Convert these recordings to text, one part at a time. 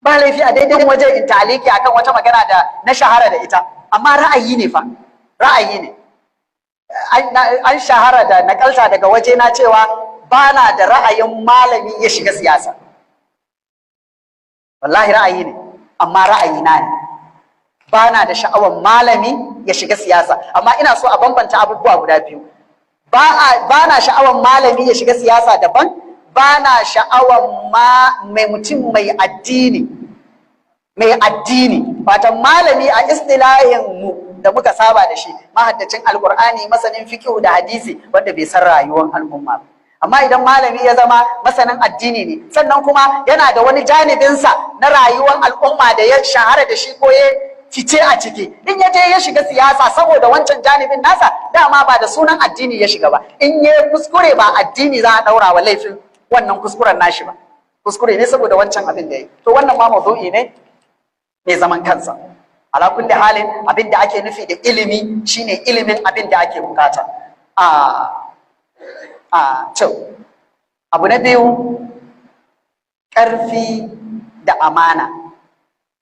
ba laifi a daidai waje in taliki akan wata magana da na shahara da ita, amma ra'ayi ne fa, ra'ayi ne. An shahara da nakalta daga waje na cewa ba na da ra'ayin malami ya shiga siyasa. Wallahi ra'ayi ne, amma ra'ayi na ne. Ba na da sha'awar malami ya shiga siyasa, amma ina so a bambanta abubuwa guda biyu. Ba na sha'awar malami ya shiga siyasa daban, ba na sha'awar mai mutum mai addini. Mai addini, watan malami a istilahin mu da muka saba da shi, mahaddacin alkur'ani, masanin fiqh da hadisi, wanda bai san rayuwar al'umma ba. Amma idan malami ya zama masanin addini ne, sannan kuma yana da wani janibinsa na rayuwar al'umma da ya shahara da shi ko ya fice a ciki, in ya je ya shiga siyasa saboda wancan janibin nasa, dama ba da sunan addini ya shiga ba. In ya kuskure, ba addini za a daura wa laifin wannan kuskuren nashi ba, kuskure ne saboda wancan abin da ya yi. To wannan ma mawdu'i ne mai zaman kansa. Ala kulli halin, abin da ake nufi da ilimi shine ilimin abin da ake bukata. Abu na biyu, ƙarfi da amana.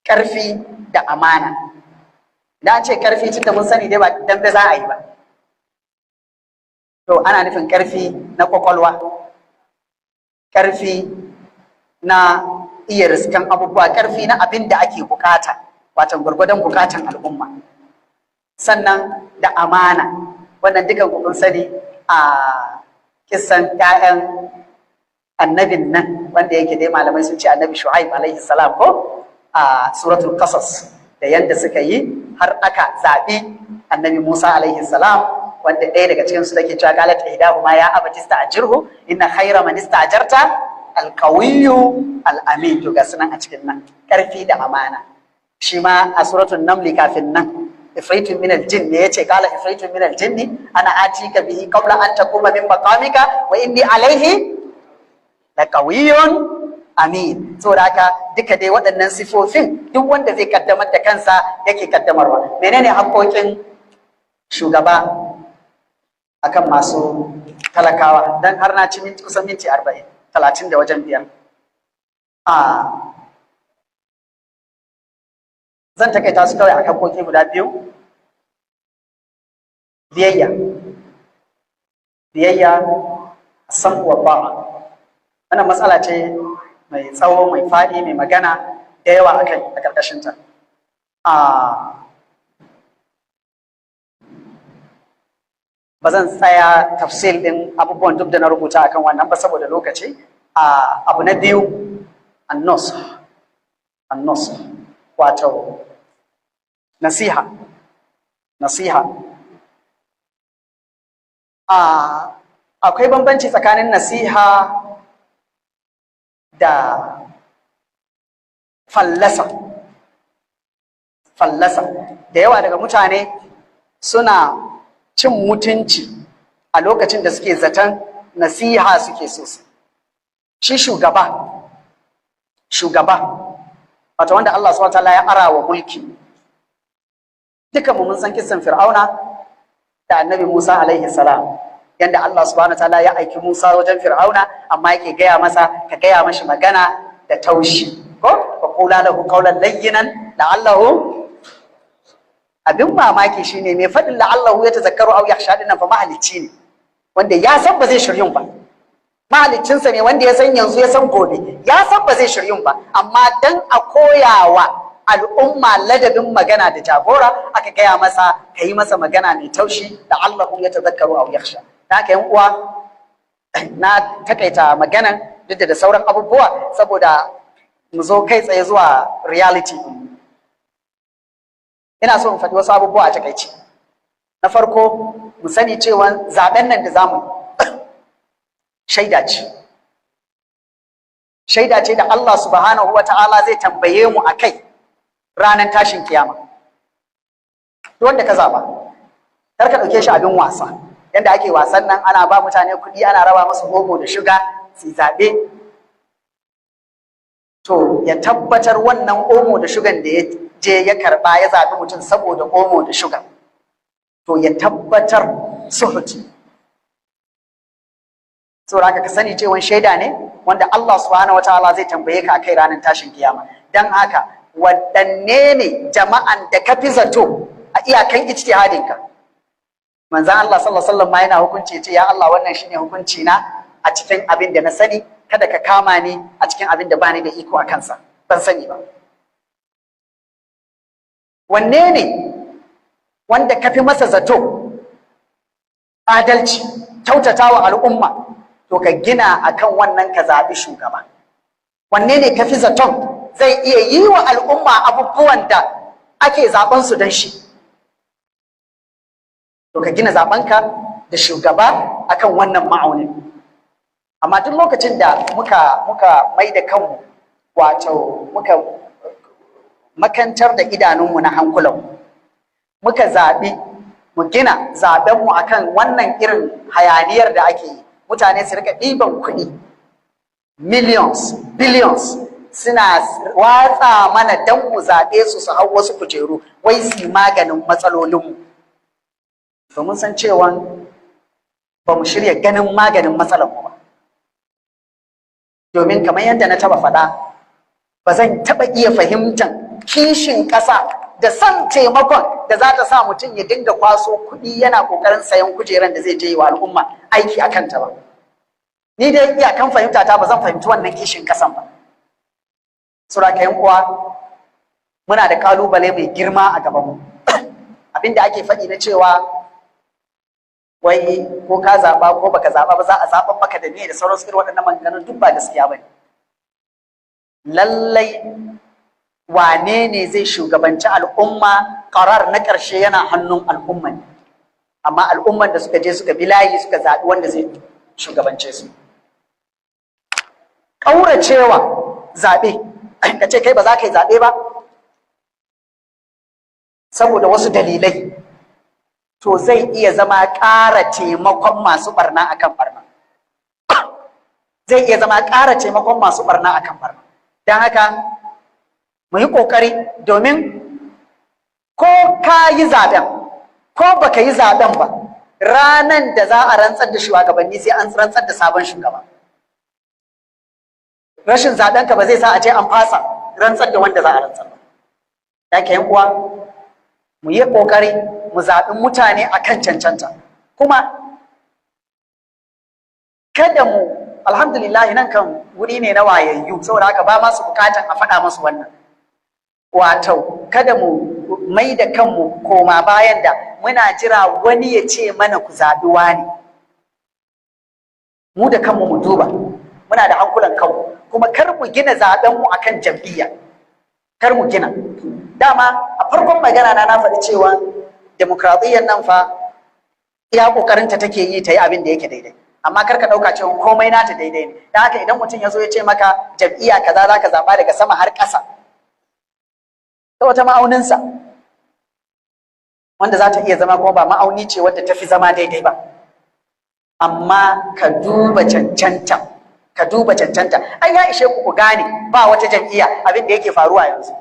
Ƙarfi da amana. Da an ce ƙarfi, tun da mun sani dai ba dambe za a yi ba, to ana nufin ƙarfi na kwakwalwa, ƙarfi na iya riskan abubuwa, ƙarfi na abin da ake bukata, watan gwargwadon bukatan al'umma. Sannan da amana, wannan dukan kun sani a kisan ƴaƴan annabin nan wanda yake dai malamai sun ce annabi Shu'aib alaihi salam ko a suratul Qasas, da yanda suka yi har aka zaɓi annabi Musa alaihi salam, wanda ɗaya daga cikin su take cewa qalat ihdahuma ya abati ista'jirhu inna khayra man ista'jarta alqawiyyu al'amin. To ga sunan a cikin nan, ƙarfi da amana. Shi ma a suratul Naml kafin nan, ifritun min aljinn ne yace, qala ifritun min aljinn ana atika bihi qabla an taquma min maqamika wa inni alaihi laqawiyyun amin. Saboda haka duka dai waɗannan sifofin duk wanda zai kaddamar da kansa yake kaddamarwa. Menene haƙoƙin shugaba akan masu talakawa? Dan har na ci kusan minti 40, 30 da wajen 5. Zan takaita su kawai akan haƙoƙi guda biyu. Biyayya, san wa ba'a. Wannan matsala ce mai tsawo, mai faɗi, mai magana da yawa a ƙarƙashinta. Ba zan tsaya tafsil ɗin abubuwan duk da na rubuta akan wannan ba saboda lokaci. Abu na biyu, annos, wato nasiha. Akwai bambanci tsakanin nasiha da fallasa. Da yawa daga mutane suna cin mutunci a lokacin da suke zaton nasiha suke so su. Shi shugaba wato wanda Allah subhanahu wa ta'ala ya ara wa mulki. Dukan mu mun san kisan Fir'auna da Annabi Musa alaihi salam, yanda Allah subhanahu wa ta'ala ya aiki Musa wajen Fir'auna, amma yake gaya masa, ka gaya mashi magana da taushi, ko wa qula lahu qawlan layyinan la'allahu. Abin mamaki shine mai faɗin la'allahu ya tazakkaru aw yakhsha dinnan fa mahalicci ne, wanda ya san ba zai shiryun ba. Mahaliccinsa ne wanda ya san yanzu, ya san gobe, ya san ba zai shiryun ba, amma dan a koyawa al'umma ladabin magana da jagora aka gaya masa, ka yi masa magana mai taushi da Allahu ya tazakkaru aw yakhsha. Da haka yan uwa, na takaita maganan duk da sauran abubuwa saboda mu zo kai tsaye zuwa reality. Ina so in faɗi wasu abubuwa a takaici. Na farko, mu sani cewa zaben nan da zamu shaida ce da Allah subhanahu wa ta'ala zai tambaye mu a kai ranar tashin kiyama. Wanda ka zaba, kar ka ɗauke shi abin wasa. Yadda ake wasan nan, ana ba mutane kuɗi, ana raba musu omo da shuga su zaɓe. To ya tabbatar wannan omo da shugan da ya je ya karɓa ya zaɓi mutum saboda omo da shuga, to ya tabbatar suhuti. Saboda haka ka sani cewa shaida ne wanda Allah subhanahu wataala zai tambaye ka kai ranar tashin kiyama. Dan haka waɗanne ne jama'an da ka fi zato a iyakan ijtihadinka? Manzon Allah sallallahu alaihi wasallam ma yana hukunci ce ya Allah wannan shine hukunci na a cikin abin da na sani, kada ka kama ni a cikin abin da bani da iko a kansa, ban sani ba. Wanne ne wanda ka fi masa zato adalci, kyautatawa al'umma, to ka gina akan wannan ka zaɓi shugaba. Wanne ne ka fi zaton zai iya yi wa al'umma abubuwan da ake zaɓen su don shi, to ka gina zaɓenka da shugaba akan wannan ma'aunin. Amma duk lokacin da muka mai da kanmu, wato muka makantar da idanunmu na hankulanmu, muka zaɓi mu gina zaɓenmu akan wannan irin hayaniyar da ake yi, mutane su rika ɗiban kuɗi millions billions suna watsa mana dan mu zaɓe su hau wasu kujeru wai su maganin matsalolinmu, to mun san cewa ba mu shirya ganin maganin matsalarmu ba. Domin kamar yadda na taba faɗa, ba zan taɓa iya fahimtar kishin ƙasa da son taimakon da za ta sa mutum ya dinga kwaso kuɗi yana ƙoƙarin sayan kujeran da zai je wa al'umma aiki a kanta ba. Ni dai iyakan fahimta ta ba zan fahimci wannan kishin ƙasan ba. Surakayen uwa, muna da ƙalubale mai girma a gabanmu. Abinda ake faɗi na cewa wai ko ka zaɓa ko baka zaɓa ba za a zaɓa maka da ne da sauransu, irin waɗannan maganganun duk ba gaskiya ba ne. Lallai wane ne zai shugabanci al'umma, ƙarar na ƙarshe yana hannun al'umma ne, amma al'umman da suka je suka bi layi suka zaɓi wanda zai shugabance su. Ƙauracewa zaɓe, ka ce kai ba za ka yi zaɓe ba saboda wasu dalilai, to zai iya zama ƙara taimakon masu ɓarna akan ɓarna. Zai iya zama ƙara taimakon masu ɓarna akan ɓarna. Don haka mu yi ƙoƙari, domin ko ka yi zaɓen ko baka yi zaɓen ba, ranan da za a rantsar da shugabanni sai an rantsar da sabon shugaba. Rashin zaɓenka ba zai sa a ce an fasa rantsar da wanda za a rantsar ba. Da ke yan uwa, mu yi ƙoƙari mu zaɓi mutane akan cancanta, kuma kada mu, alhamdulillah nan kan wuri ne na wayayyu, saboda haka ba masu bukatan a faɗa masu wannan. Wato kada mu mai da kanmu koma bayan da muna jira wani ya ce mana ku zaɓi wani. Mu da kanmu mu duba, muna da hankulan kanmu, kuma kar mu gina zaɓenmu akan jam'iyya, kar mu gina. Dama a farkon magana na faɗi cewa demokradiyyar nan fa iya ƙoƙarinta take yi ta yi abin da yake daidai, amma kar ka ɗauka cewa komai nata daidai ne. Don haka idan mutum ya zo ya ce maka jam'iyya kaza za ka zaɓa daga sama har ƙasa, ta wata ma'auninsa wanda za ta iya zama kuma ba ma'auni ce wadda ta fi zama daidai ba, amma ka duba cancanta, ka duba cancanta. Ai ya ishe ku gane ba wata jam'iyya abin da yake faruwa yanzu.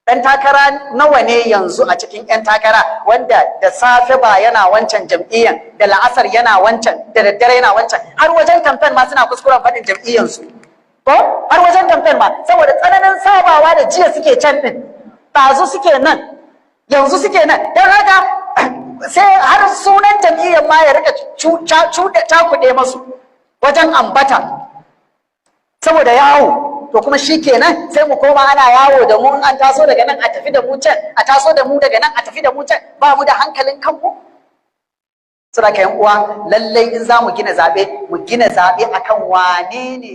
Ɗan takara nawa ne yanzu a cikin 'yan takara wanda da safe ba yana wancan jam'iyyan, da la'asar yana wancan, da daddare yana wancan, har wajen kamfen ma suna kuskuren faɗin jam'iyyansu, ko har wajen kamfen ma saboda tsananin sabawa da jiya suke can ɗin, ɗazu suke nan, yanzu suke nan. Don haka sai har sunan jam'iyyar ma ya rika cakuɗe masu wajen ambata saboda yawo. To kuma shi kenan sai mu koma ana yawo da mu, an taso daga nan a tafi da mu can, a taso da mu daga nan a tafi da mu can, ba mu da hankalin kanmu. Saboda yan uwa, lallai in za mu gina zaɓe, mu gina zaɓe akan wane ne